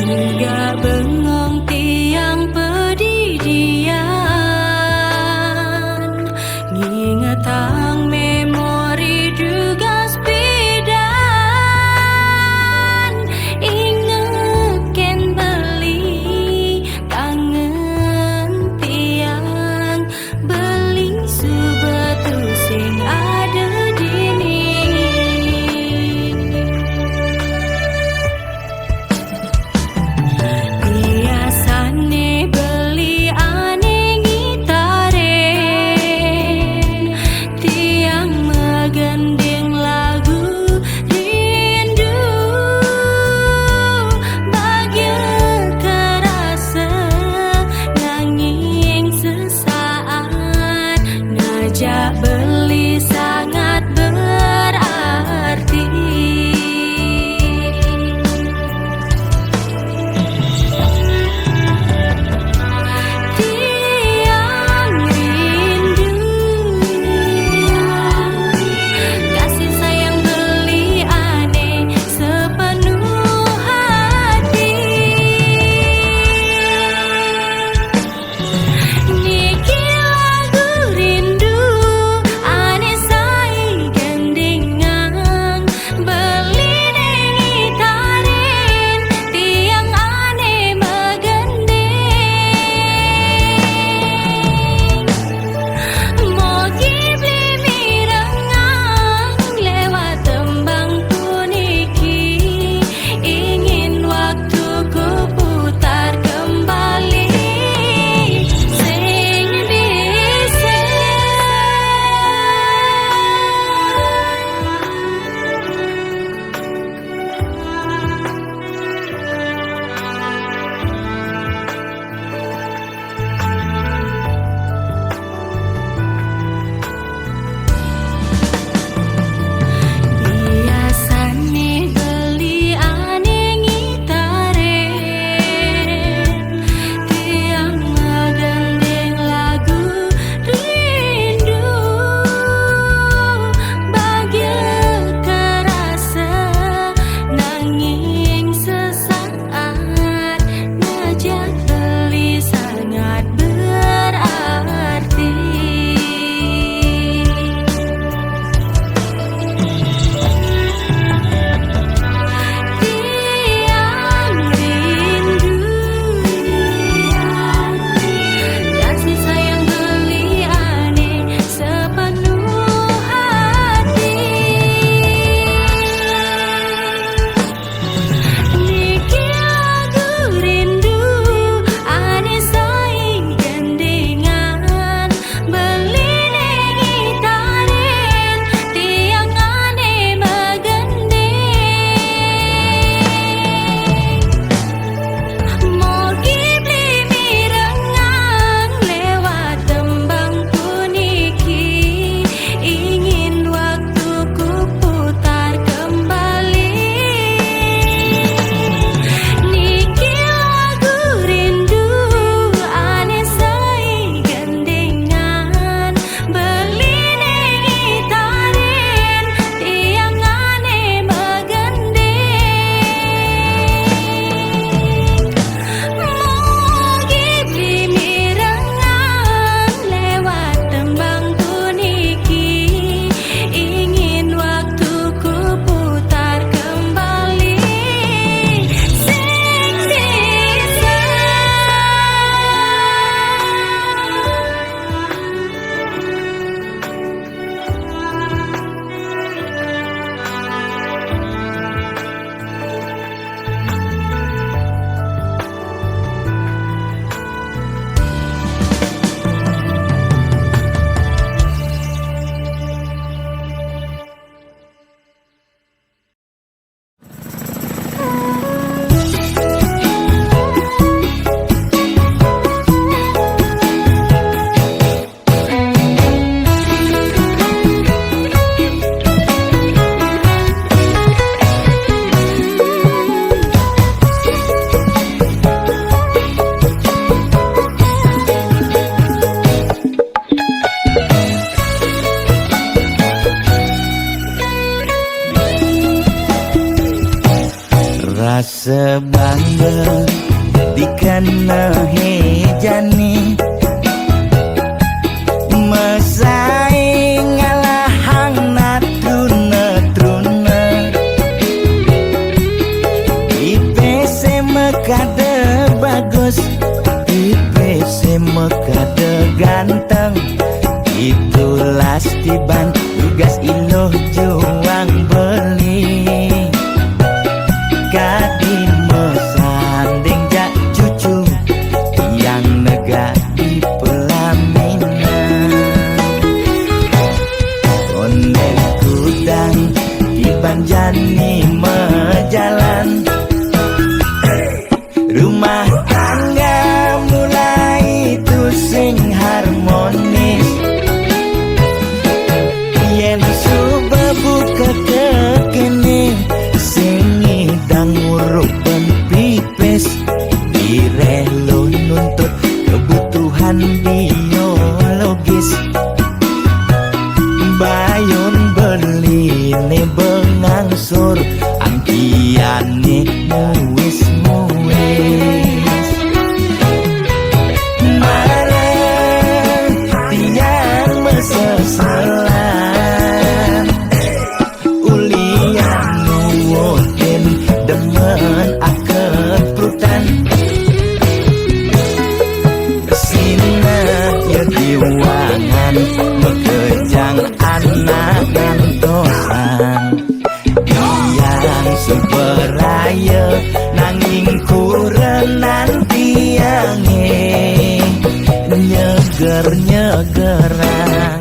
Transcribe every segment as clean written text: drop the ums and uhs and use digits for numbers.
Tegak bengong tiang pedidian, ngingetang memori juga sepidan. Inget ken beli kangen tiang, beli subetu sing ada dini. Biasane beli ane ngitaren, tiang megandeng lagu rindu. Bahagia kerasa nanging sesaat, ngajak beli sangat berarti. Tiang rindu, kasih sayang beli ane sepenuh hati. Niki lagu rindu ane say gendengan, beli nengi taren tiang ane megandeng. Mogi beli mirengang lewat tembang puniki, ingin waktuku putar kembali. Sing bisa biasane beli ane ngitaren, tiang megandeng lagu rindu. Bahagia kerasa nanging sesaat, ngajak beli sangat berarti. Tiang rindu, kasih sayang beli ane sepenuh hati. Niki lagu rindu ane say gendengan, beli nengi taren tiang ane megandeng. Mogi beli mirengang lewat tembang puniki, ingin waktuku putar kembali. Niki lagu rindu ane say gendengan, beli nengi taren tiang ane megandeng. Mogi beli mirengang lewat tembang puniki, ingin waktuku putar kembali. Sing sisa Rasa bangga tangga dikena hejani mesaing ngalahang natruna IPC mekade bagus IPC mekade ganteng itulah tiban tugas iloh juang beli kadi mesanding jak cucu yang nega di pelaminan konek kudang di banjani mejalan rumah tangga mulai tusing harmonis yen suba buka kekene sing idang uruk ben pipis direlo nuntut kebutuhan biologis bayon beli ne bengangsur angkiane muis marah tiang meseselan ulian nuwotin demen akan prutan sina ya diwangan mekejang anak ngantosan yang superaya nanging kurenan tiange nyeger-nyegerang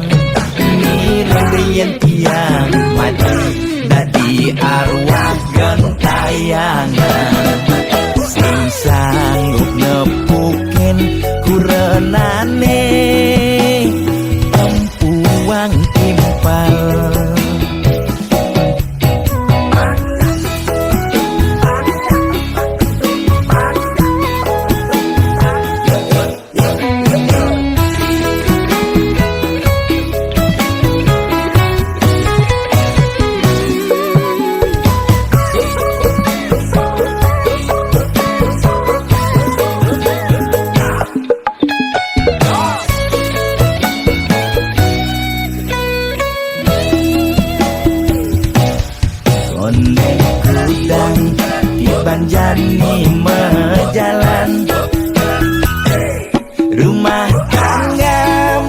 mireng tiang mati dadi arwah gentayangan sing sanggup nepukin kurenane empuang timpal konek kudang di banjani mejalan rumah tangga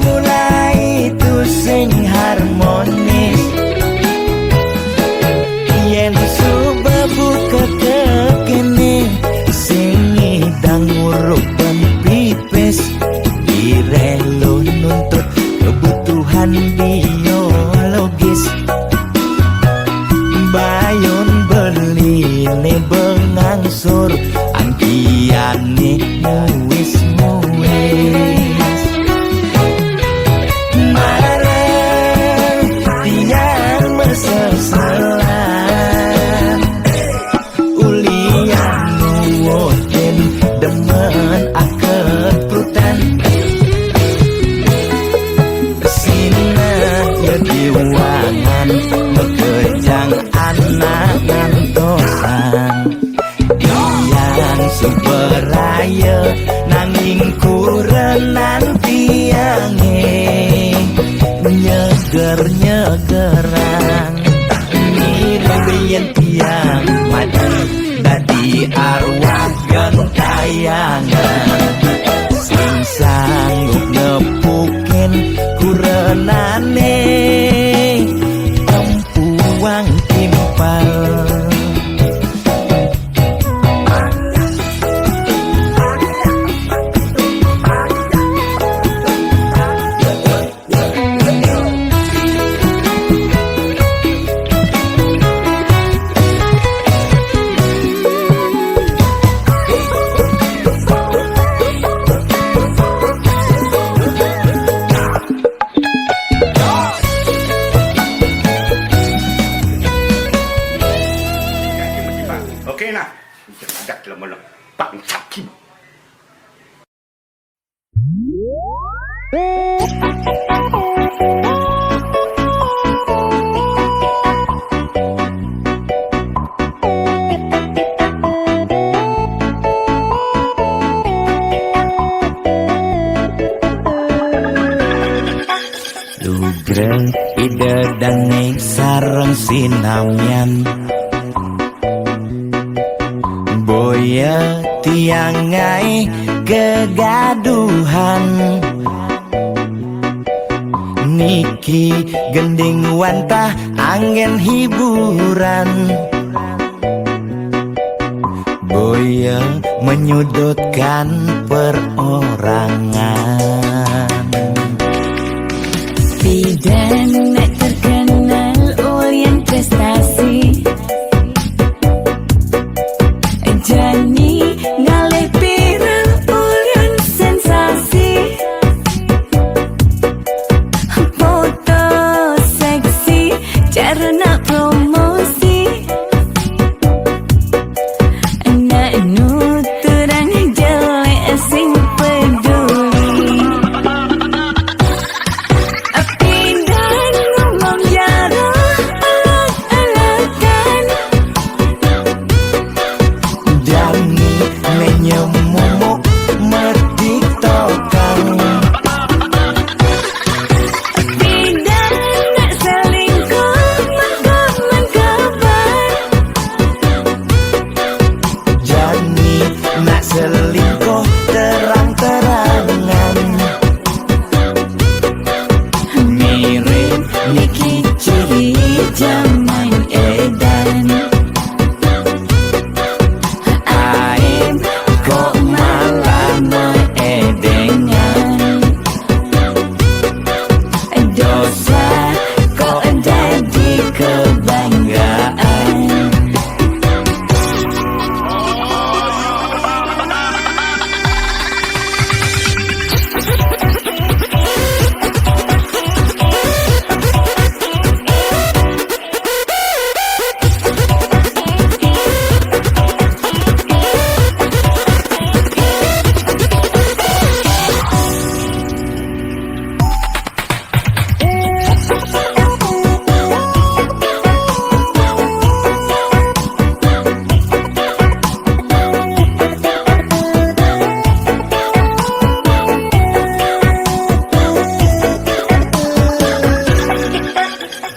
mulai tusing harmonis yen suba buka kekene sing idang uruk ben pipis direlo nuntut kebutuhan biologis bayon beli ne bengangsur angkiane muis marah tiang meseselan ulian nuwotin demen akan prutan sina ya diwangan mekejang anak ngantosan yang superaya nanging kurenan tiange nyeger-nyegerang mireng tiang mati dadi arwah gentayangan sing sanggup nepukin kurenane empuang timpal Pidedane sareng sinamyan Boya tiangai kegaduhan Niki gending wantah angin hiburan Boya menyudutkan perorangan Bidan terkenal ulyan prestasi Jani ngalih pirang ulyan sensasi Foto seksi cara nak promosi Nak nuturang jelek sing peduli Pindah ngomong jarang alak-alakan Dani menyemumuk meditokan Pindah nak selingkuh mengkabar Jani nak selingkuh terang-terangan Mirip Niki ciri zaman edan Aib kok malah meedengan Dosa kok jadi kebanggaan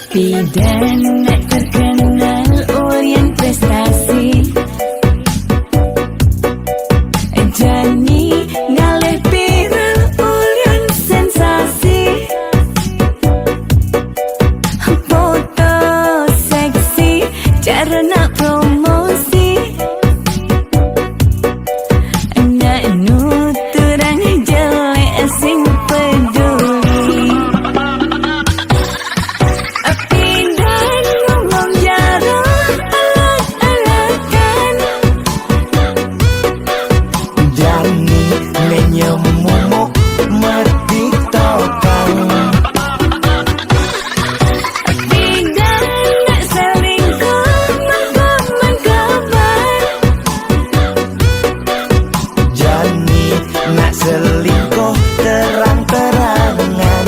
Bidan terkenal ulyan prestasi Jani ngalih pirang ulyan sensasi Foto seksi cara nak promosi Nak nuturang jelek sing peduli Pindah ngomong jarang alak-alakan Dani menyemumuk meditokan Pindah nak selingkuh mengkabar Jani nak selingkuh terang-terangan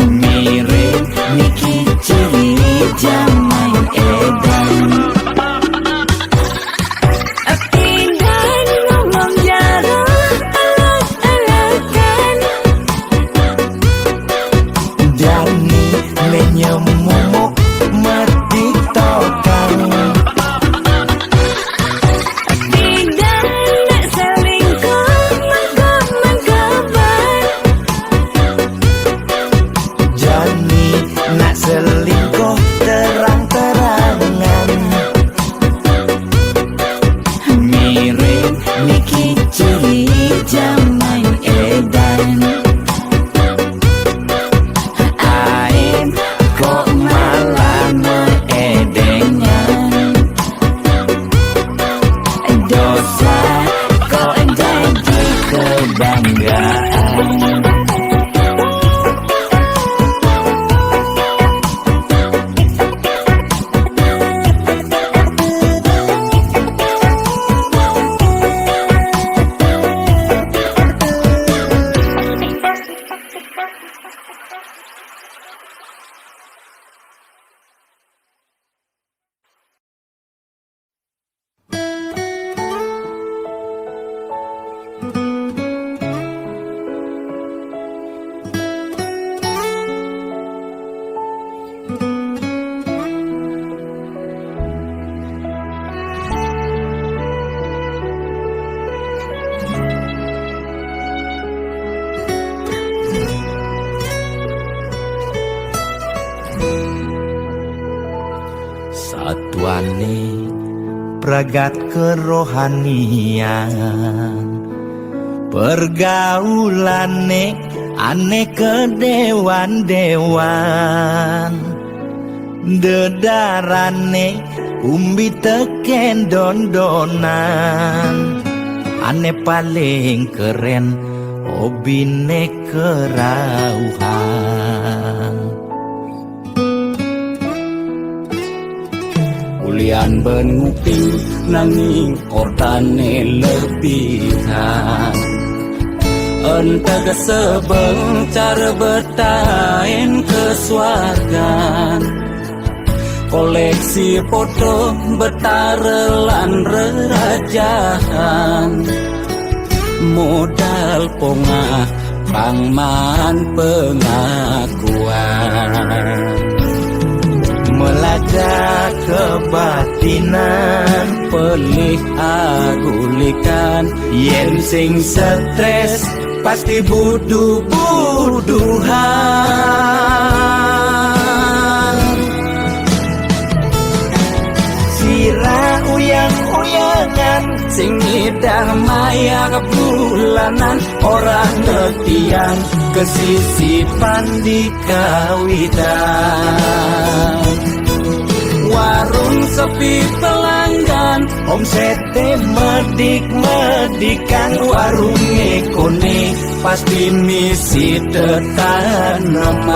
Mirip Niki ciri zaman edan Pindah ngomong jarang alak-alakan Dani menyemumuk meditokan Pindah nak selingkuh mengkabar Jani nak selingkuh terang-terangan Mirip Niki ciri zaman edan Aib kok malah meedengan Dosa kok jadi kebanggaan suragat kerohanian. Pergaulane aneh kedewan-dewan, dedarane umbi teken dondonan. Ane paling keren hobine kerauhan. Ulian bengupi nanging ortane lebihan. Entah sebeng cara bertain kesuargan. Koleksi foto betarelan rerajahan. Modal pongah pangman pengakuan. Melacak kebatinan, Pelih agulikan yen sing stres pasti buduh-buduhan. Sira uyang-uyangan sing ngidang maya kebulanan. orang ngetian kesisipan di kawitan. Warung sepi pelanggan, Omsete medik-medikan, warung ekone pasti misi tetaneman.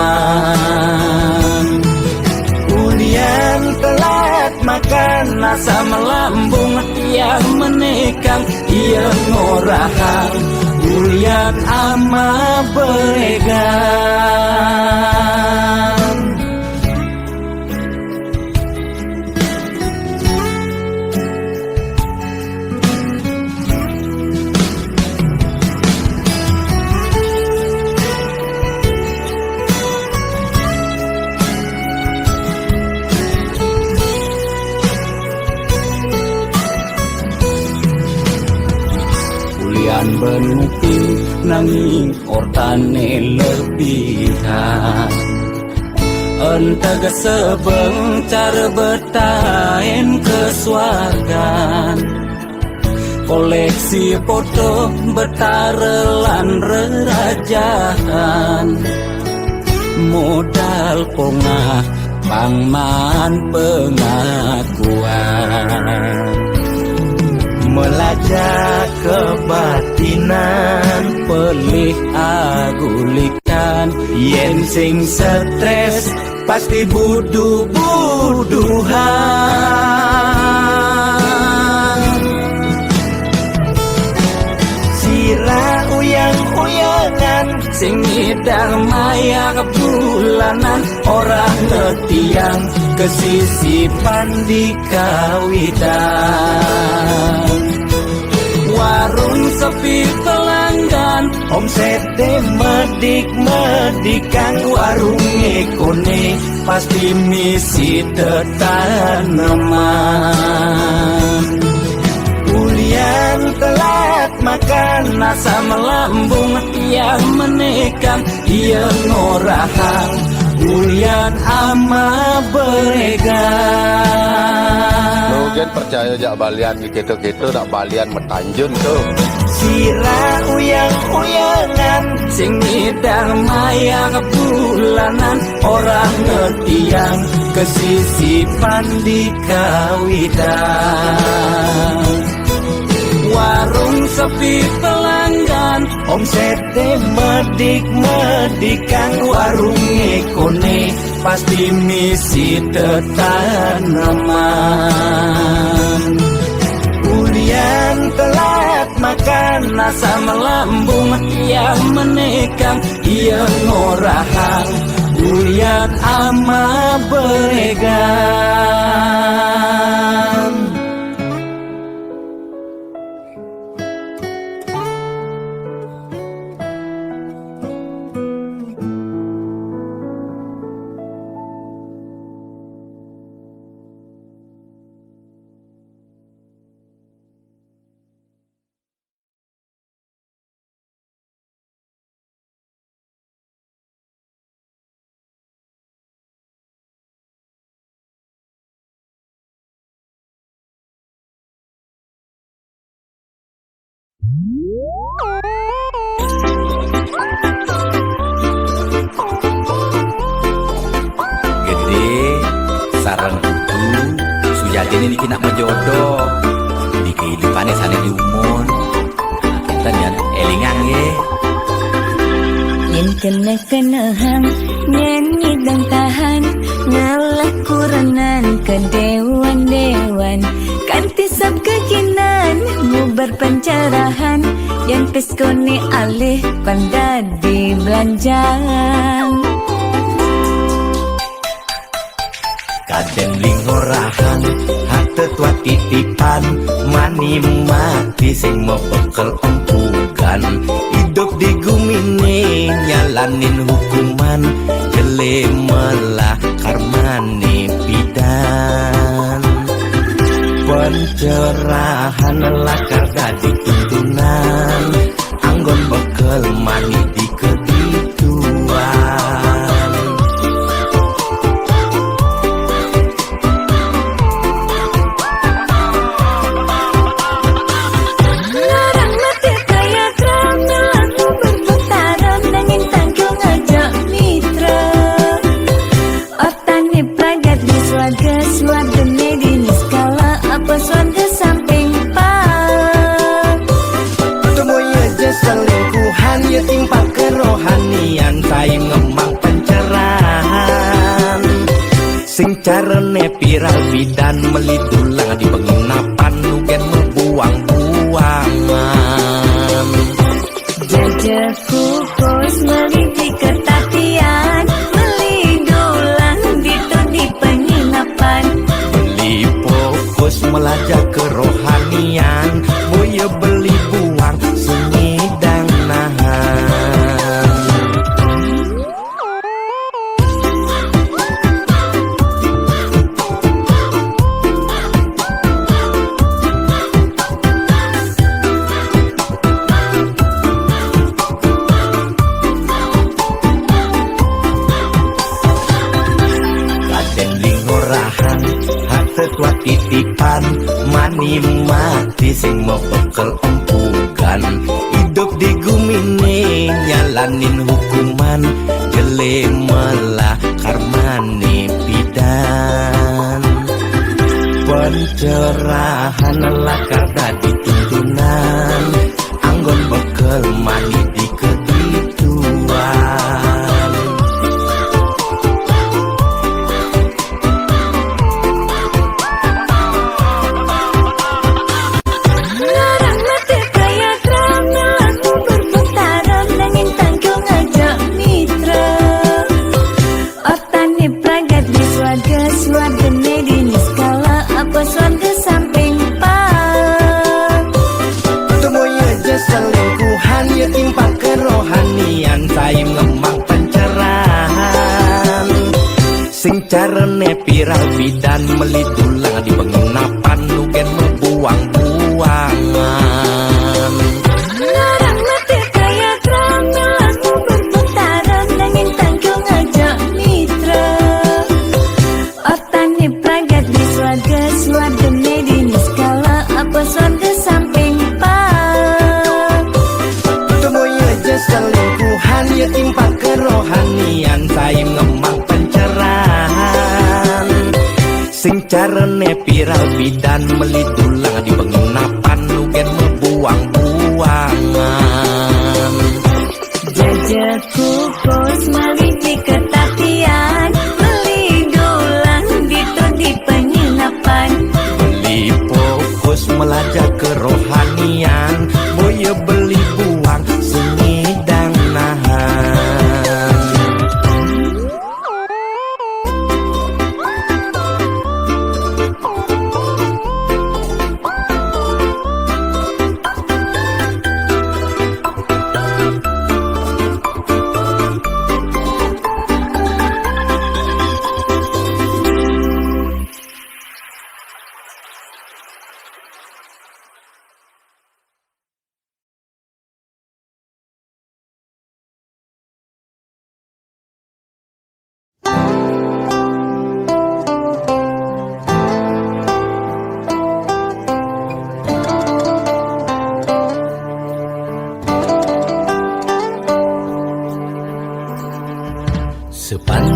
Ulian telat makan, Nasa melambung yang menikang, ia ngorahang ulian ama beregan. Ulian benupi nanging ortane lebihan. Entah sebeng cara bertain kesuargan. Koleksi foto betarelan rerajahan. Modal pongah pangman pengakuan. Melacak kebatinan, Pelih agulikan yen sing stres pasti buduh-buduhan. Sira uyang-uyangan sing ngidang maya kebulanan. orang ngetiang kesisipan di kawitan. Warung sepi pelanggan, Omsete medik-medikan, warung ekone pasti misi tetaneman. ulian telat makan, Nasa melambung yang menikam, ia ngorahang ulian ama beregan. Mungkin percaya jak balian di gitu-gitu nak balian metanjun tuh. Sira uyang-uyangan sing ngidang maya kebulanan. orang ngetiang kesisipan di kawitan. Warung sepi pelanggan, Omsete medik-medikan, warung ekone pasti misi tetaneman. ulian telat makan, Nasa melambung yang menikam, ia ngorahang ulian ama beregan. Gede sarang kudu Sujati ini dikina jodoh di kehidupan sana di umur kita nian elingan ye Yen kena-kenahang nyanyi dan tahan ngalah kuranan ke dewan-dewan kanti sab kekinan mubar pencerahan yang peskoni alih pandadi belanjang Kadang lingorahan hati tua titipan mani mati sing mau bekel empugan hidup di gumine nyalanin hukuman jele melah karmane pidan pencerahan lakar dadi tuntunan anggon bekel mani di kedituan timpa kerohanian saya ngemang pencerahan sing carane piral bidan melidulang di penginapan nugen membuang-buangan jajaku kos meliti ketatian melidulang di penginapan beli fokus melajak kerohanian boya beli buang sunyi dan nahan tua titipan mani mati sing mau bekel empugan hidup di gumine nyalanin hukuman jele melah karmane pidan pencerahan lakar dadi tuntunan anggon bekel mani di kedituan timpa kerohanian saya ngemang pencerahan sing carane piral bidan melidulang di penginapan nugen membuang-buangan larang mati kaya kramel aku berputaran nanging tanggung ngajak mitra otane pragat di swarga di niskala apa swarga samping selingkuhan ya timpa kerohanian saya ngemang pencerahan sing carane piral bidan melidulang di penginapan nugen membuang-buangan jajaku kos maliti ketatian melidulang di penginapan beli fokus melajak kerohanian boya beli buang sunyi dan nahan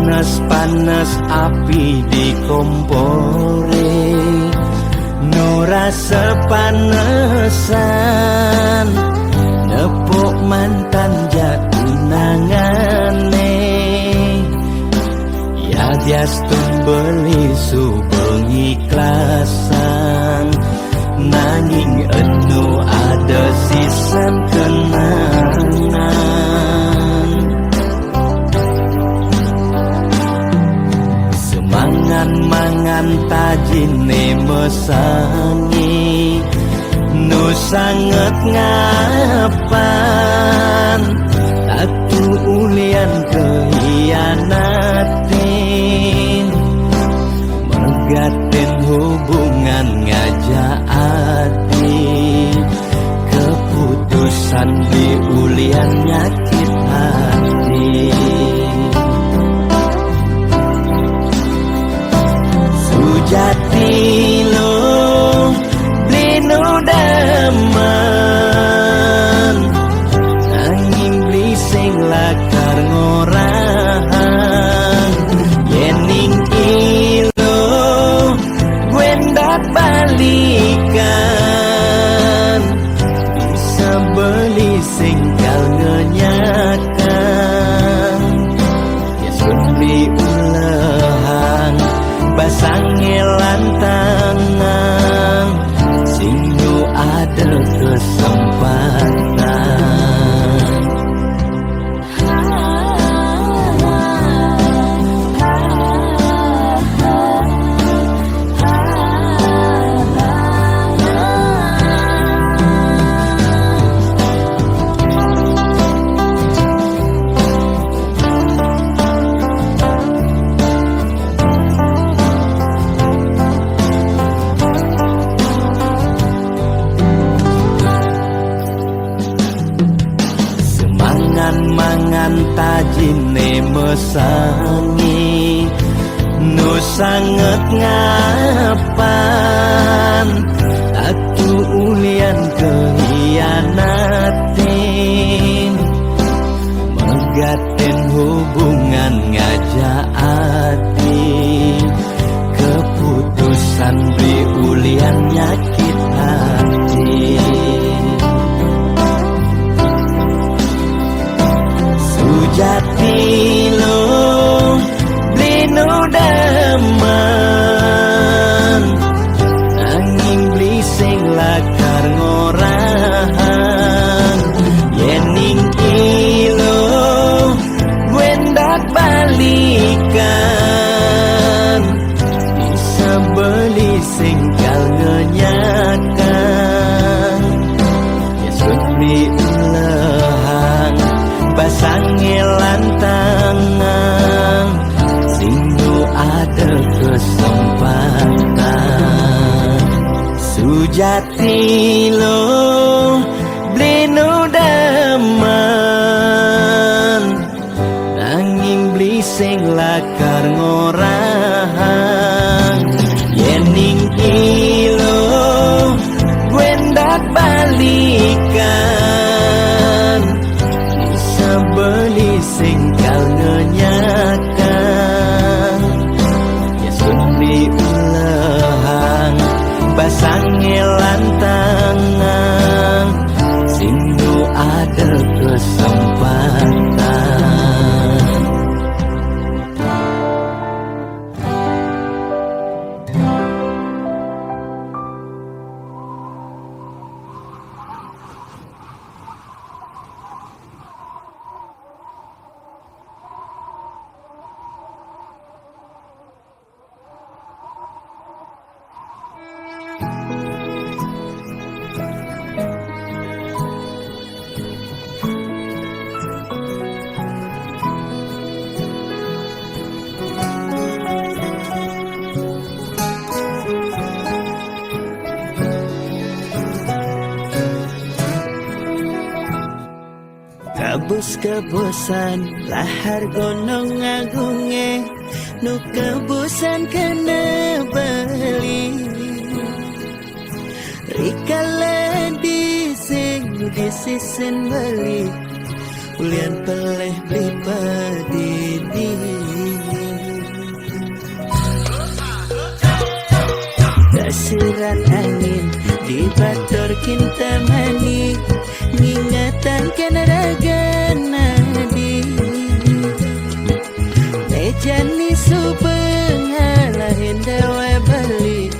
panas-panas api di kompore, nu rasa panesan nepuk mantan jatunangane. Ya diastun beli subeng ikhlasan, nanging enu ada sisan kenangan. Semangan-mangan tajine mesangi, nu sangat ngapan, tatu ulian kehianatin, megatin hubungan ngajaati, keputusan di ulian nyakit hati. Sujati lo blinu daman, nanging beli sing lakar ngorang. Yening ilo wendat balikan, bisa beli sing kal ngenyakan. Ya sumbi ulehang basange lantangan, sing nu ada kesempatan. Mangan tajine mesangi, nu sangat ngapan, tatu ulian kehianatin, megatin hubungan ngajaati, keputusan beli ulian nyakit hati. Sujati lo blinu daman, nanging beli sing lakar ngorang. Yening ilo wendat balikan, bisa beli sing kal ngenyakan. Ya sumbi ulehang basange lantangan, sing nu ada kesempatan. Sujati lo blinu daman, nanging beli sing lakar ngorang. Yening ilo wendat balikan, beli sing kal ngenyakan. Ya sumbi ulehang basange lantangan, sing nu ada kesempatan. Kebus-kebusan lahar gunung agunge, nu kebusan kena beli. Rikala dising disisin beli, ulian peleh beli padidi. Dasiran angin di bator kinta mani, ngingatan kena raga nadi. Jani subeng halahin dewa balik,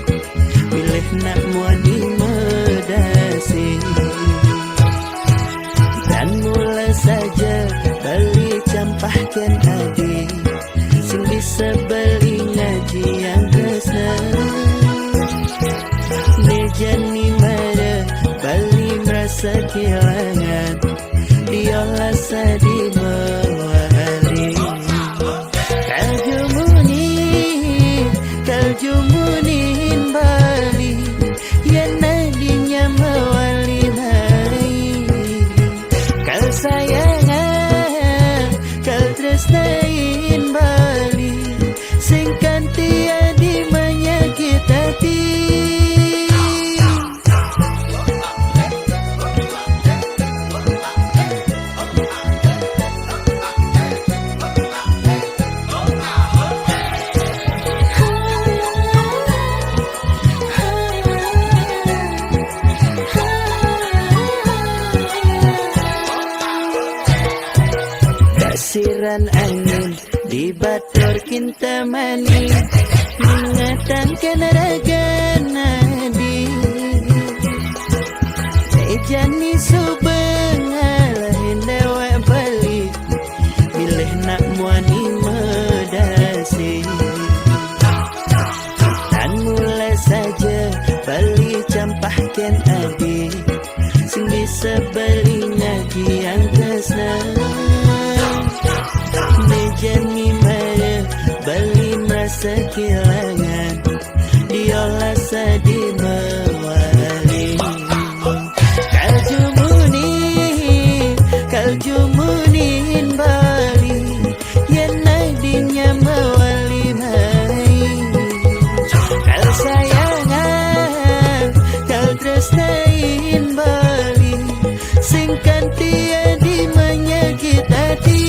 pilih nak muani medasi. Dan mulai saja balik campahkan adi, sing bisa beli ngaji yang kesna. Jani mara balik merasa kehilangan, diolah sadi mewahali. Jumunin Bali yang nadinya mewali hai. Kal sayangan kal tresnain Bali, sing kantia di menyakit hati. Siran angin di bator kinta mani, ingatan kena raga nadi. Jani subeng halahin dewa balik, pilih nak muani medasi. Dan mulai saja balik campahkan adi, sing bisa beli ngaji yang kesna. Jani mara bali merasa kehilangan, diolah sadi mewali. Kal jumunin Bali yang nadinya mewali hai. Kal sayangan kal tresnain Bali, sing kantia di menyakit hati.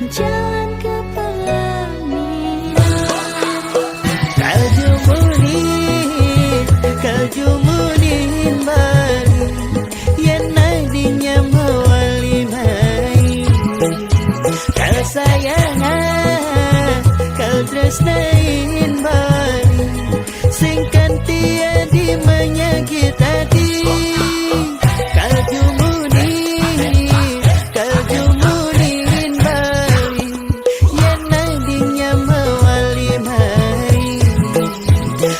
Jalan ke pelaminan. Kal jumunin Bali yang nadinya mewali hai. Kal sayangan kal tresnain Bali, sing kantia di menyakit hati. Kal jumunin Bali yang nadinya mewali hai.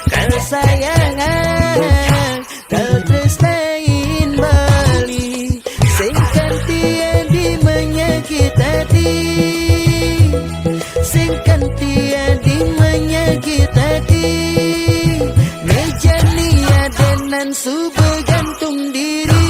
Kal sayangan kal tresnain Bali, sing kantia di menyakit hati. Sing kantia di menyakit hati. Mejani adenan subuh gantung diri.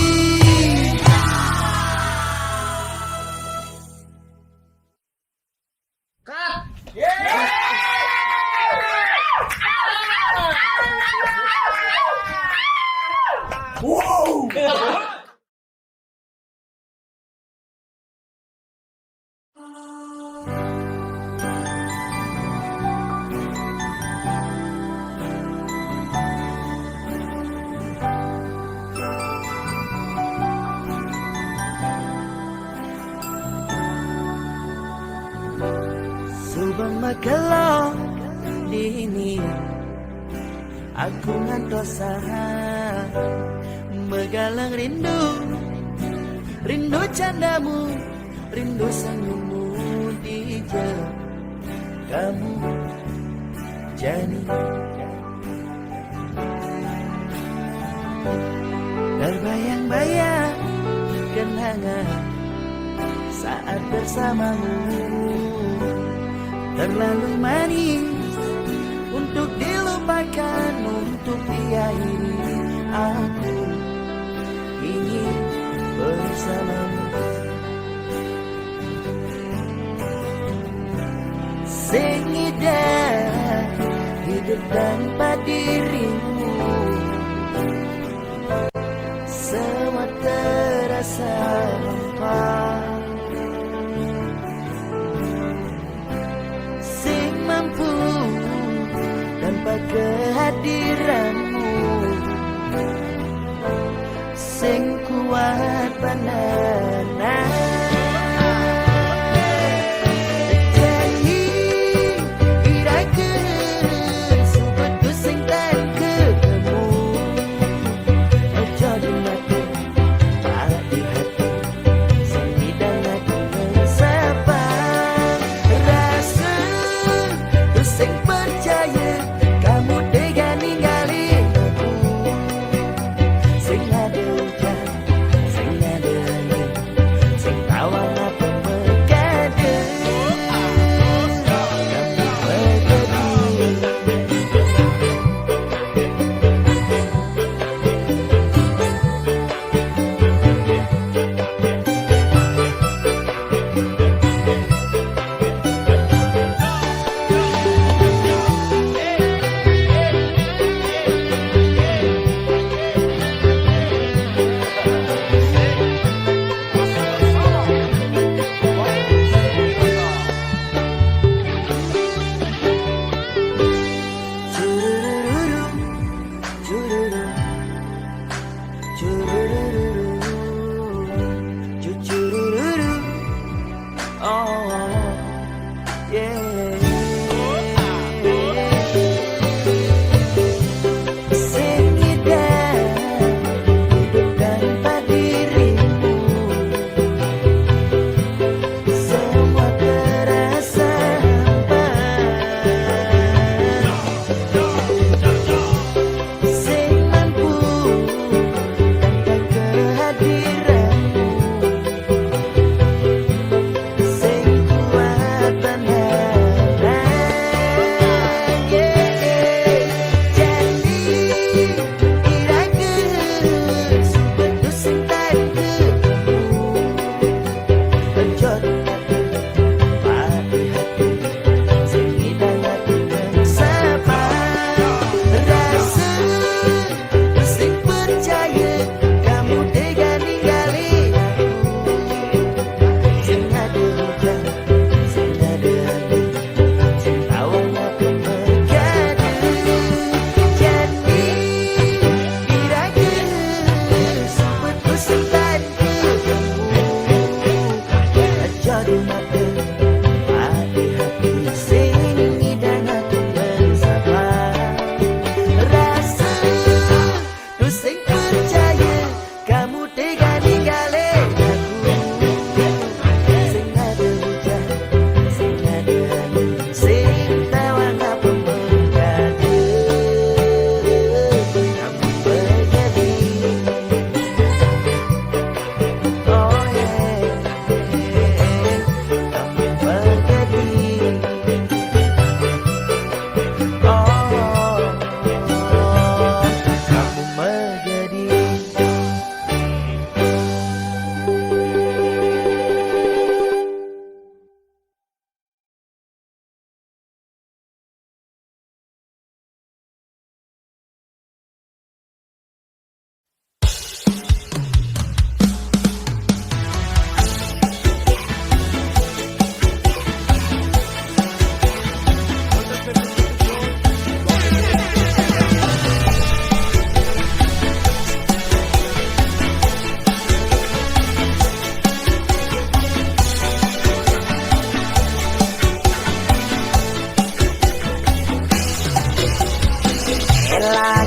Subang makelong dini, aku ngantosa megalang rindu, rindu candamu, rindu senyummu di kamu Jani. Terbayang-bayang kenangan saat bersamamu, terlalu manis untuk dilupakan, untuk diakhiri. Aku ingin bersamamu. sing indah hidup tanpa dirimu. Semua terasa hampa, sing mampu tanpa kehadiranmu, sing kuat pananan. Ella